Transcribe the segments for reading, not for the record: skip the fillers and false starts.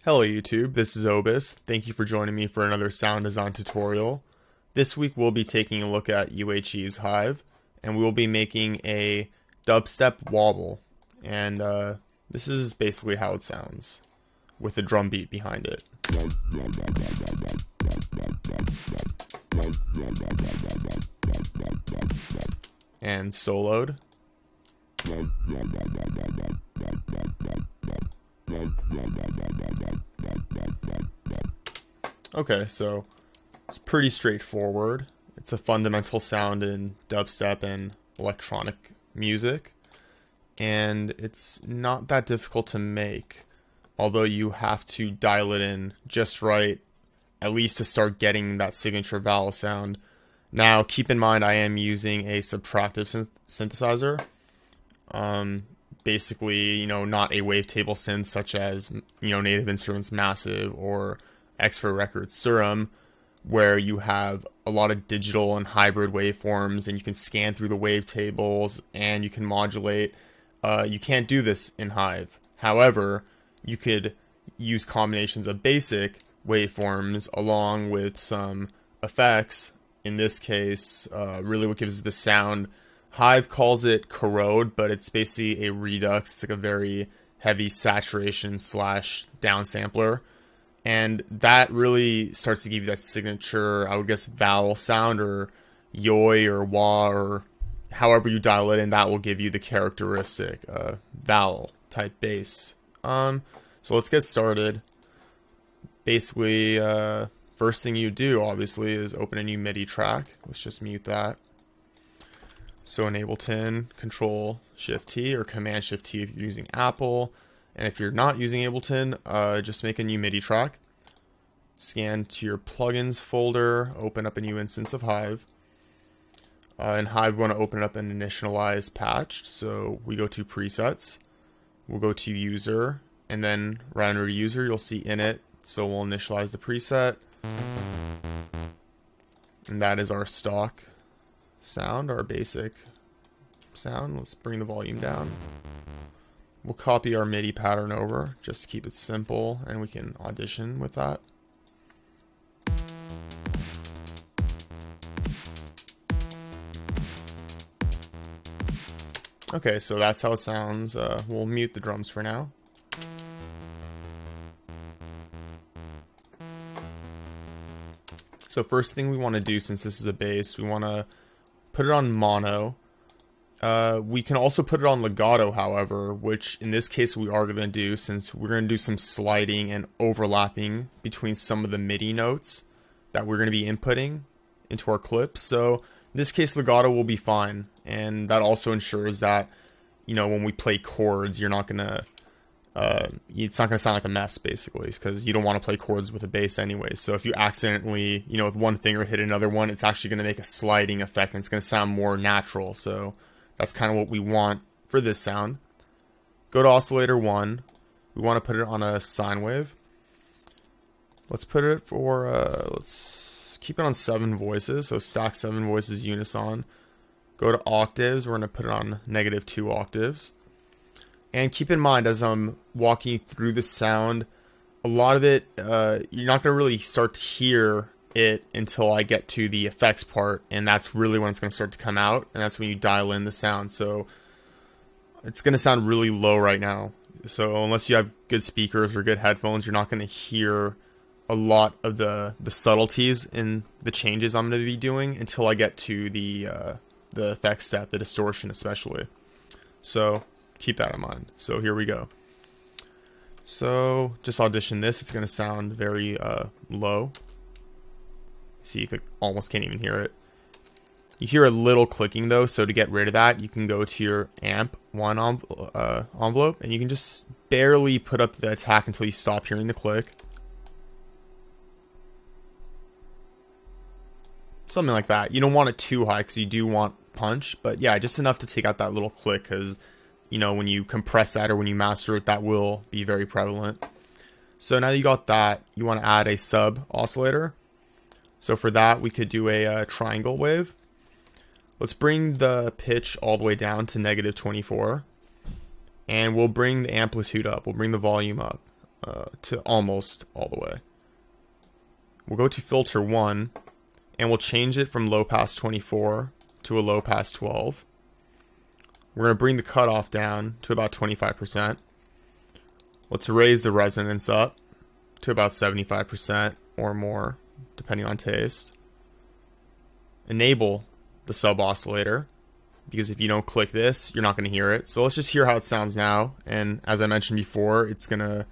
Hello YouTube, this is OBIS. Thank you for joining me for another sound design tutorial. This week we'll be taking a look at UHE's HIVE, and we will be making a dubstep wobble. And this is basically how it sounds, with a drum beat behind it. And soloed. Okay, so it's pretty straightforward. It's a fundamental sound in dubstep and electronic music, and it's not that difficult to make, although you have to dial it in just right, at least to start getting that signature vowel sound. Now, keep in mind I am using a subtractive synthesizer. Basically, not a wavetable synth such as, Native Instruments Massive or X-Ray Records Serum, where you have a lot of digital and hybrid waveforms and you can scan through the wavetables and you can modulate. You can't do this in HIVE. However, you could use combinations of basic waveforms along with some effects. In this case, really what gives the sound. HIVE calls it corrode, but it's basically a redux. It's like a very heavy saturation / downsampler. And that really starts to give you that signature, I would guess, vowel sound, or yoy or wah, or however you dial it in, that will give you the characteristic vowel type bass. So let's get started. Basically, first thing you do, obviously, is open a new MIDI track. Let's just mute that. So in Ableton, Control-Shift-T or Command-Shift-T if you're using Apple. And if you're not using Ableton, just make a new MIDI track. Scan to your plugins folder, open up a new instance of HIVE. In HIVE, we want to open up an initialize patch. So we go to presets, we'll go to user, and then right under user, you'll see init. So we'll initialize the preset. And that is our stock sound, our basic sound. Let's bring the volume down. We'll copy our MIDI pattern over just to keep it simple, and we can audition with that. Okay, so that's how it sounds. We'll mute the drums for now. So first thing we want to do, since this is a bass, we want to put it on mono. We can also put it on legato, however, which in this case we are going to do, since we're going to do some sliding and overlapping between some of the MIDI notes that we're going to be inputting into our clips. So in this case, legato will be fine, and that also ensures that, when we play chords, you're not going to, it's not going to sound like a mess, basically, because you don't want to play chords with a bass anyway. So if you accidentally, with one finger hit another one, it's actually going to make a sliding effect, and it's going to sound more natural. So that's kind of what we want for this sound. Go to oscillator 1. We want to put it on a sine wave. Let's put it for, let's keep it on 7 voices. So stack 7 voices unison. Go to octaves. We're going to put it on -2 octaves. And keep in mind, as I'm walking you through the sound, a lot of it, you're not going to really start to hear it until I get to the effects part, and that's really when it's going to start to come out, and that's when you dial in the sound. So it's going to sound really low right now. So unless you have good speakers or good headphones, you're not going to hear a lot of the subtleties in the changes I'm going to be doing until I get to the effects step, the distortion especially. So keep that in mind. So here we go. So just audition this. It's going to sound very low. See, you almost can't even hear it. You hear a little clicking though, so to get rid of that, you can go to your amp 1 envelope, and you can just barely put up the attack until you stop hearing the click. Something like that. You don't want it too high because you do want punch, but yeah, just enough to take out that little click, because when you compress that or when you master it, that will be very prevalent. So now that you got that, you want to add a sub oscillator. So for that, we could do a triangle wave. Let's bring the pitch all the way down to -24. And we'll bring the amplitude up. We'll bring the volume up. to almost all the way. We'll go to filter 1, and we'll change it from low pass 24 to a low pass 12. We're going to bring the cutoff down to about 25%. Let's raise the resonance up to about 75% or more, depending on taste. Enable the sub oscillator, because if you don't click this, you're not going to hear it. So let's just hear how it sounds now. And as I mentioned before, it's not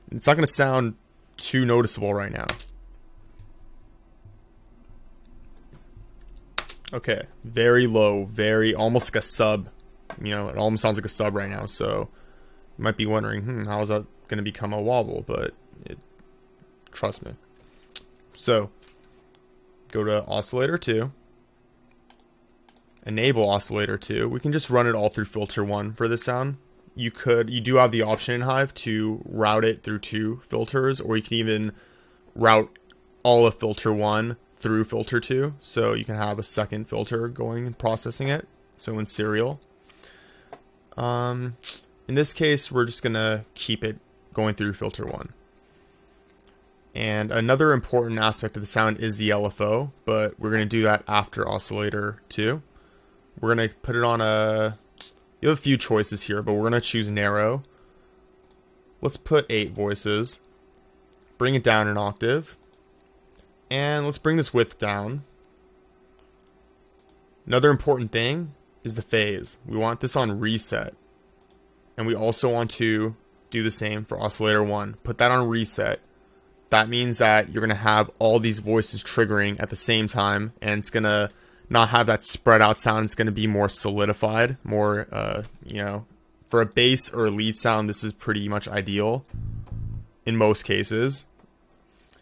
going to sound too noticeable right now. Okay, very low, very almost like a sub. You know, it almost sounds like a sub right now. So you might be wondering, how is that going to become a wobble? But trust me. So go to oscillator 2. Enable oscillator 2. We can just run it all through filter 1 for this sound. You do have the option in Hive to route it through 2 filters, or you can even route all of filter 1 through filter 2, so you can have a second filter going and processing it, so in serial. In this case, we're just gonna keep it going through filter 1. And another important aspect of the sound is the LFO, but we're gonna do that after oscillator 2. We're going to put it on you have a few choices here, but we're going to choose narrow. Let's put 8 voices. Bring it down an octave. And let's bring this width down. Another important thing is the phase. We want this on reset. And we also want to do the same for oscillator 1. Put that on reset. That means that you're going to have all these voices triggering at the same time, and it's going to not have that spread out sound. It's going to be more solidified, more, for a bass or a lead sound, this is pretty much ideal in most cases.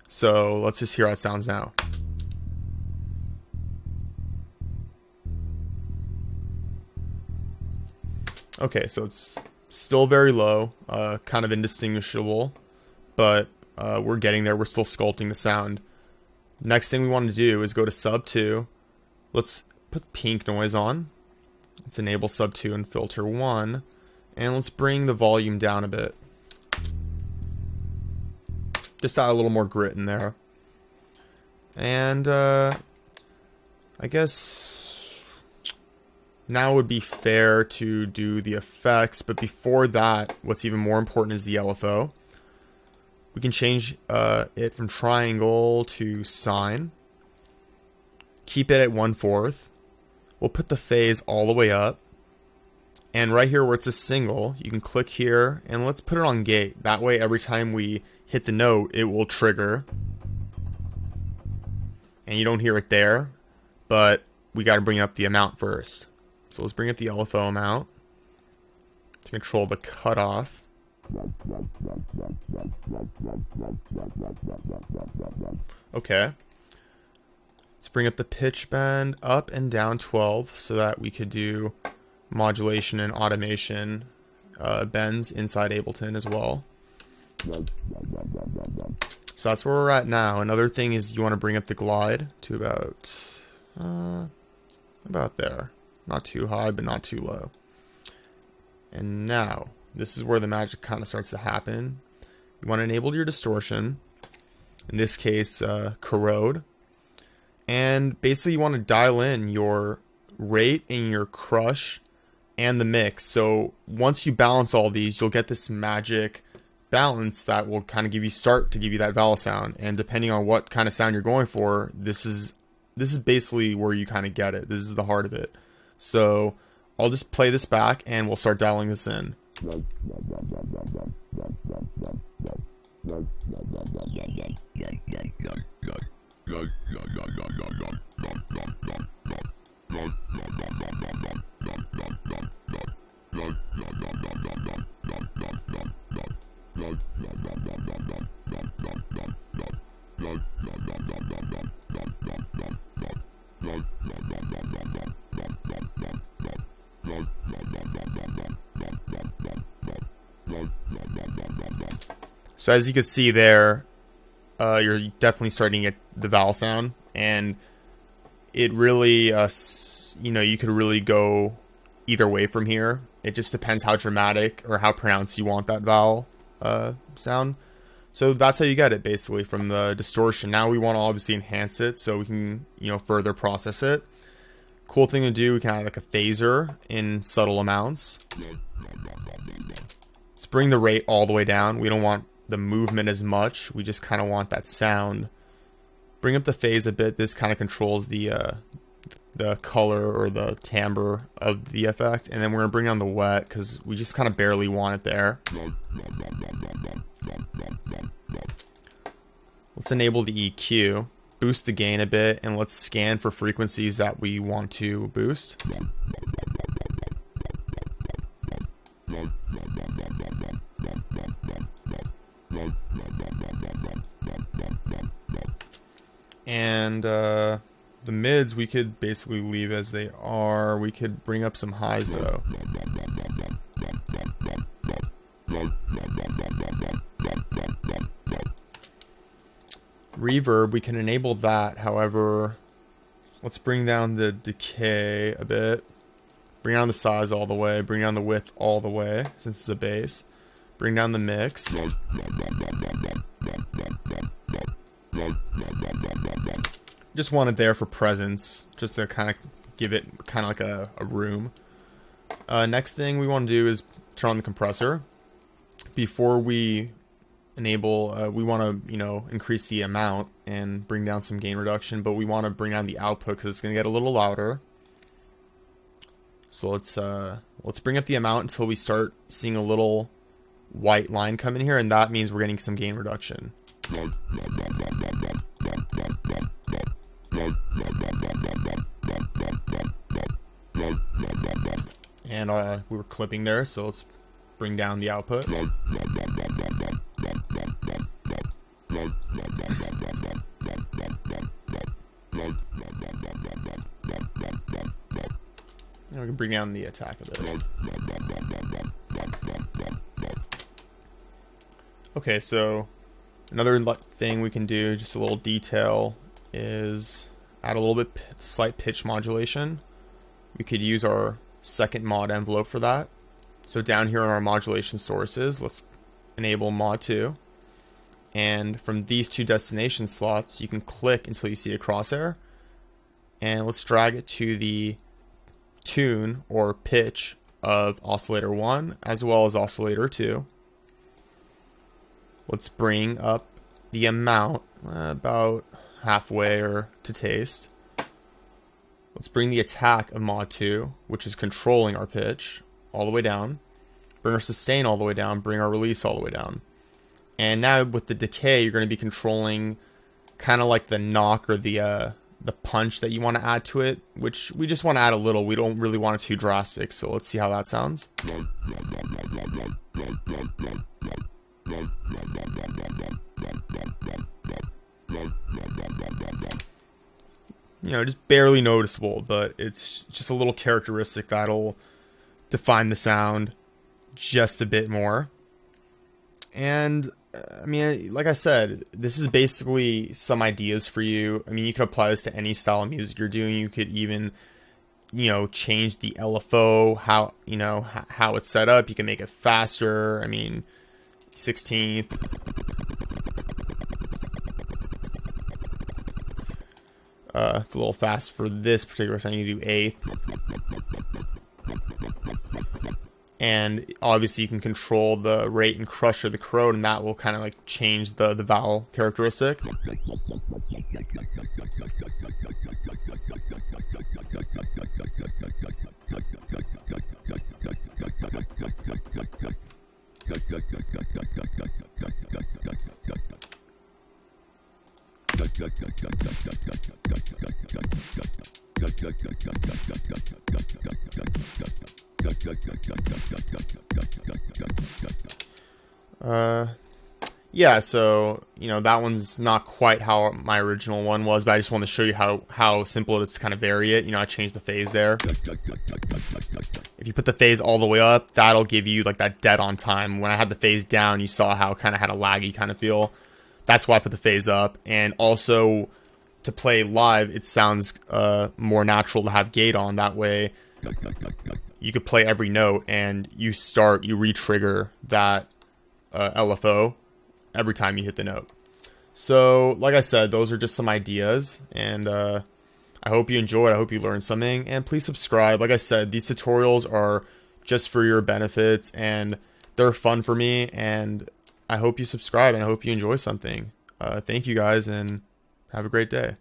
So let's just hear how it sounds now. Okay, so it's still very low, kind of indistinguishable, but we're getting there. We're still sculpting the sound. Next thing we want to do is go to sub 2. Let's put pink noise on. Let's enable sub 2 and filter 1. And let's bring the volume down a bit. Just add a little more grit in there. And I guess now would be fair to do the effects. But before that, what's even more important is the LFO. We can change it from triangle to sine. Keep it at 1/4. We'll put the phase all the way up. And right here where it's a single, you can click here and let's put it on gate. That way every time we hit the note, it will trigger. And you don't hear it there, but we got to bring up the amount first. So let's bring up the LFO amount to control the cutoff. Okay. Let's bring up the pitch bend up and down 12 so that we could do modulation and automation bends inside Ableton as well. So that's where we're at now. Another thing is you want to bring up the glide to about there. Not too high, but not too low. And now, this is where the magic kind of starts to happen. You want to enable your distortion. In this case, corrode. And basically you want to dial in your rate and your crush and the mix. So once you balance all these, you'll get this magic balance that will kind of give you that vowel sound. And depending on what kind of sound you're going for, this is basically where you kind of get it. This is the heart of it. So I'll just play this back and we'll start dialing this in. So as you can see there, you're definitely starting to get the vowel sound, and it really, you could really go either way from here. It just depends how dramatic or how pronounced you want that vowel. sound. So that's how you get it basically from the distortion. Now we want to obviously enhance it so we can, you know, further process it. Cool thing to do, we can add like a phaser in subtle amounts. Let's bring the rate all the way down. We don't want the movement as much. We just kind of want that sound. Bring up the phase a bit. This kind of controls the color or the timbre of the effect. And then we're going to bring down the wet because we just kind of barely want it there. Let's enable the EQ, boost the gain a bit, and let's scan for frequencies that we want to boost. And the mids we could basically leave as they are. We could bring up some highs though. Reverb, we can enable that. However, let's bring down the decay a bit. Bring down the size all the way. Bring down the width all the way, since it's a bass. Bring down the mix. Just want it there for presence, just to kind of give it kind of like a room. Next thing we want to do is turn on the compressor. Before we enable, we want to, you know, increase the amount and bring down some gain reduction, but we want to bring down the output because it's going to get a little louder. So let's bring up the amount until we start seeing a little white line come in here, and that means we're getting some gain reduction. And we were clipping there, so let's bring down the output. And we can bring down the attack a bit. Okay, so another thing we can do, just a little detail, is add a little bit slight pitch modulation. We could use our second mod envelope for that. So down here on our modulation sources, let's enable mod 2. And from these two destination slots, you can click until you see a crosshair. And let's drag it to the tune or pitch of oscillator 1 as well as oscillator 2. Let's bring up the amount about halfway or to taste. Let's bring the attack of mod 2, which is controlling our pitch, all the way down. Bring our sustain all the way down. Bring our release all the way down. And now with the decay, you're going to be controlling kind of like the knock or the punch that you want to add to it, which we just want to add a little. We don't really want it too drastic, so let's see how that sounds. You know, just barely noticeable, but it's just a little characteristic that'll define the sound just a bit more. And I mean, like I said, this is basically some ideas for you. I mean, you could apply this to any style of music you're doing. You could even, you know, change the LFO, how, you know, how it's set up. You can make it faster. I mean, 16th. It's a little fast for this particular sound. You do 8th. And obviously you can control the rate and crush of the crowd, and that will kind of like change the vowel characteristic. Yeah, so, you know, that one's not quite how my original one was, but I just want to show you how simple it is to kind of vary it. You know, I changed the phase there. If you put the phase all the way up, that'll give you like that dead on time. When I had the phase down, you saw how it kind of had a laggy kind of feel. That's why I put the phase up. And also, to play live, it sounds more natural to have gate on. That way, you could play every note and you re-trigger that LFO every time you hit the note. So, like I said, those are just some ideas, and I hope you enjoyed. I hope you learned something, and please subscribe. Like I said, these tutorials are just for your benefits, and they're fun for me, and I hope you subscribe, and I hope you enjoy something. Thank you guys, and have a great day.